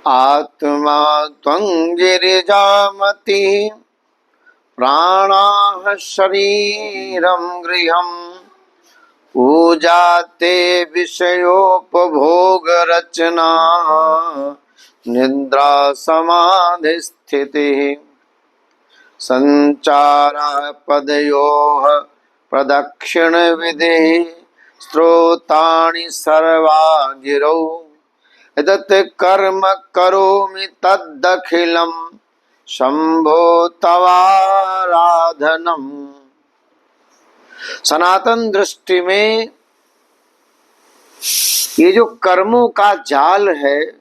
आत्मा त्वं गिरिजामति प्राणाः शरीरं गृहम् पूजा ते विषयोपभोगरचना निद्रा समाधिस्थितिः संचारः पदयोः प्रदक्षिणविधिः स्त्रोतानि सर्वा गिरौ यत् कर्म करोमि तदखिलं शंभो तवाराधनम। सनातन दृष्टि में ये जो कर्मों का जाल है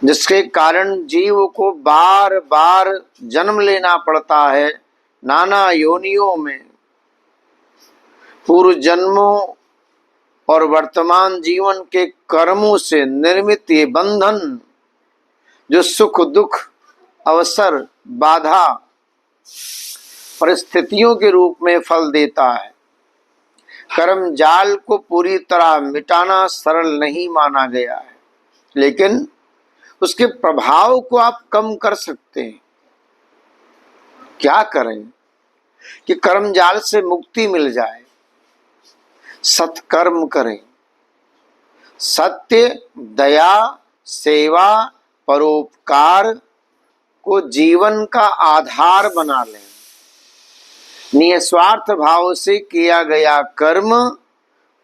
जिसके कारण जीव को बार बार जन्म लेना पड़ता है नाना योनियों में, पूर्व जन्मों और वर्तमान जीवन के कर्मों से निर्मित ये बंधन जो सुख दुख अवसर बाधा परिस्थितियों के रूप में फल देता है, कर्म जाल को पूरी तरह मिटाना सरल नहीं माना गया है, लेकिन उसके प्रभाव को आप कम कर सकते हैं। क्या करें कि कर्म जाल से मुक्ति मिल जाए? सत्कर्म करें, सत्य दया सेवा परोपकार को जीवन का आधार बना लें। निस्वार्थ भाव से किया गया कर्म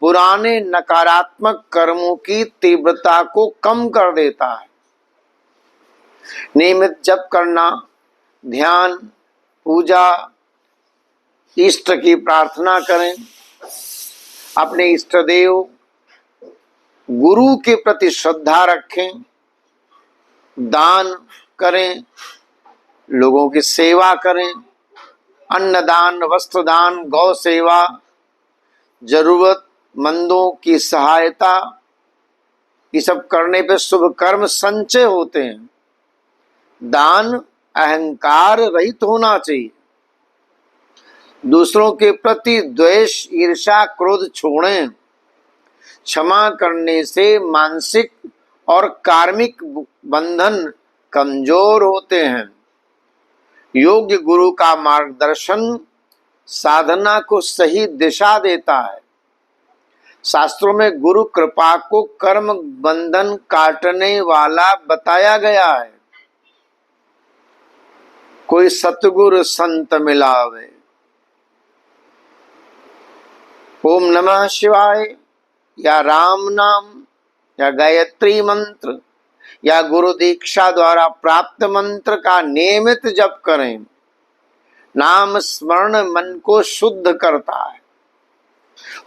पुराने नकारात्मक कर्मों की तीव्रता को कम कर देता है। नियमित जप करना, ध्यान, पूजा, इष्ट की प्रार्थना करें, अपने इष्ट देव गुरु के प्रति श्रद्धा रखें, दान करें, लोगों की सेवा करें, अन्नदान, वस्त्रदान, गौ सेवा, जरूरतमंदों की सहायता, ये सब करने पे शुभ कर्म संचय होते हैं। दान अहंकार रहित होना चाहिए। दूसरों के प्रति द्वेष ईर्ष्या क्रोध छोड़ें। क्षमा करने से मानसिक और कार्मिक बंधन कमजोर होते हैं। योग्य गुरु का मार्गदर्शन साधना को सही दिशा देता है। शास्त्रों में गुरु कृपा को कर्म बंधन काटने वाला बताया गया है। कोई सतगुरु संत मिलावे, ओम नमः शिवाय या राम नाम या गायत्री मंत्र या गुरु दीक्षा द्वारा प्राप्त मंत्र का नियमित जप करें। नाम स्मरण मन को शुद्ध करता है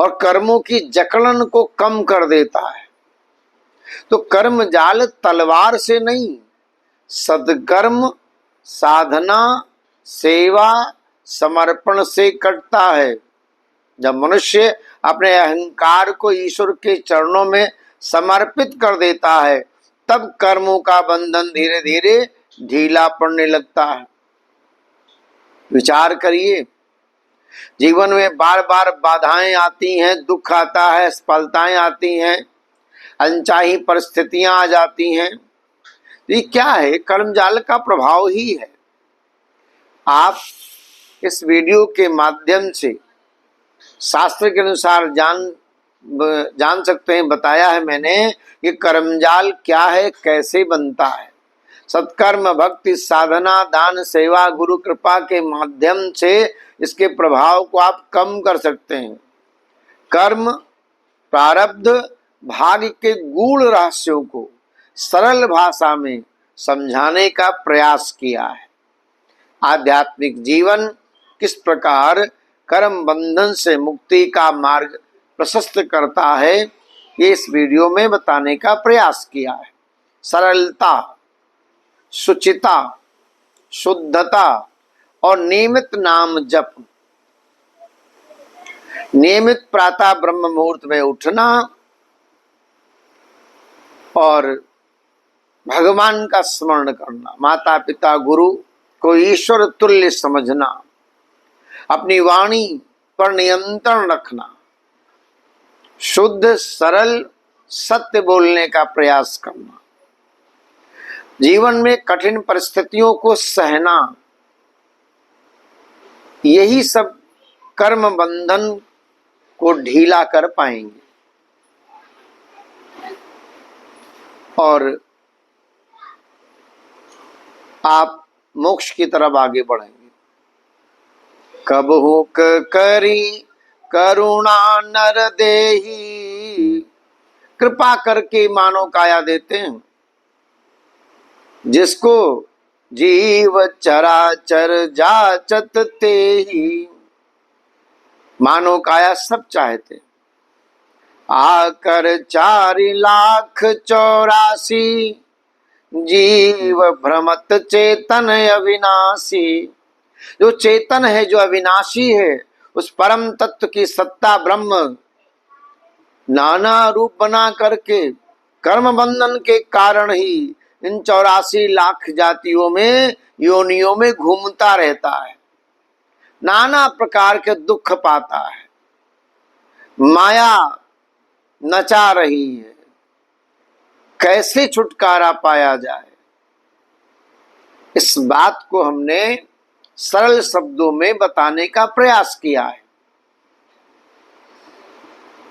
और कर्मों की जकड़न को कम कर देता है। तो कर्म जाल तलवार से नहीं, सद्कर्म साधना सेवा समर्पण से कटता है। जब मनुष्य अपने अहंकार को ईश्वर के चरणों में समर्पित कर देता है तब कर्मों का बंधन धीरे धीरे ढीला पड़ने लगता है। विचार करिए, जीवन में बार बार बाधाएं आती हैं, दुख आता है, असफलताएं आती हैं, अनचाही परिस्थितियां आ जाती हैं। ये क्या है? कर्मजाल का प्रभाव ही है। आप इस वीडियो के माध्यम से शास्त्र के अनुसार जान सकते हैं। बताया है मैंने कि कर्मजाल क्या है, कैसे बनता है। सत्कर्म भक्ति साधना दान सेवा गुरु कृपा के माध्यम से इसके प्रभाव को आप कम कर सकते हैं। कर्म प्रारब्ध भाग्य के गूढ़ रहस्यों को सरल भाषा में समझाने का प्रयास किया है। आध्यात्मिक जीवन किस प्रकार कर्म बंधन से मुक्ति का मार्ग प्रशस्त करता है, ये इस वीडियो में बताने का प्रयास किया है। सरलता, शुचिता, शुद्धता और नियमित नाम जप, नियमित प्रातः ब्रह्म मुहूर्त में उठना और भगवान का स्मरण करना, माता पिता गुरु को ईश्वर तुल्य समझना, अपनी वाणी पर नियंत्रण रखना, शुद्ध सरल सत्य बोलने का प्रयास करना, जीवन में कठिन परिस्थितियों को सहना, यही सब कर्म बंधन को ढीला कर पाएंगे और आप मोक्ष की तरफ आगे बढ़ेंगे। कबहु करी करुणा नर देही, कृपा करके मानव काया देते हैं, जिसको जीव चराचर जाचत तेहि। मानव काया सब चाहते, आकर 4,84,00,000 जीव भ्रमत चेतन अविनाशी। जो चेतन है, जो अविनाशी है, उस परम तत्व की सत्ता ब्रह्म नाना रूप बना करके कर्म बंधन के कारण ही इन 84,00,000 जातियों में, योनियों में घूमता रहता है, नाना प्रकार के दुख पाता है, माया नचा रही है। कैसे छुटकारा पाया जाए, इस बात को हमने सरल शब्दों में बताने का प्रयास किया है।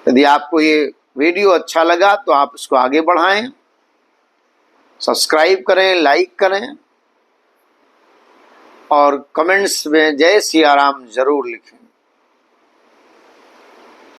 यदि आपको ये वीडियो अच्छा लगा तो आप इसको आगे बढ़ाएं, सब्सक्राइब करें, लाइक करें और कमेंट्स में जय सिया राम जरूर लिखें।